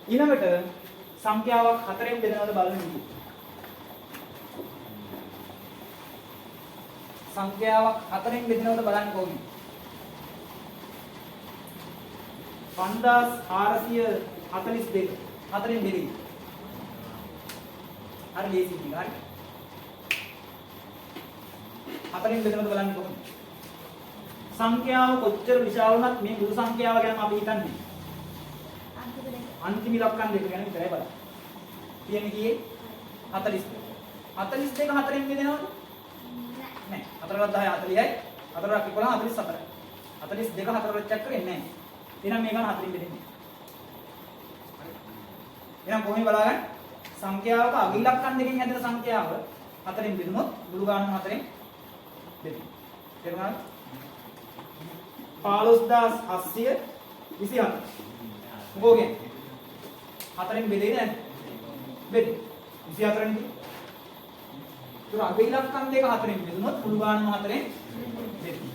ඊළඟට සංඛ්‍යාවක් 4න් බෙදනවද බලන්න ඉන්නේ. සංඛ්‍යාවක් 4න් බෙදනවද බලන්න කොහොමද? 5442 4න් බෙදෙයි. හරි ලේසි ටික හරි. 4න් බෙදනවද බලන්න කොහොමද? සංඛ්‍යාව කොච්චර විශාල වුණත් මේ මුළු සංඛ්‍යාව ගැන අපි හිතන්නේ අන්තිම ඉලක්කම් දෙක ගැන විතරයි බලන්නේ. තියෙන්නේ කීයේ? 42. 42 4න් බෙදෙනවද? නැහැ. 4කට 10 40යි. 4ක් 11 44යි. 42 4කට චෙක් කරන්නේ නැහැ. එහෙනම් මේ ගන්න 4න් බෙදෙන්නේ. හරි. එහෙනම් කොහොමද බලාගන්නේ? සංඛ්‍යාවක අග ඉලක්කම් දෙකෙන් හැදෙන සංඛ්‍යාව 4න් බෙදුනොත් මුළු ගානම 4න් බෙදෙනවා. තේරුණාද? 15727. මොකෝ කියන්නේ? 4න් බෙදෙන්නේ නැහැ. බෙදෙ. 24න් නේ. ඒක අග ඉලක්කම් දෙක 4න් බෙදුනොත් මුළු ගානම 4න් බෙදෙනවා.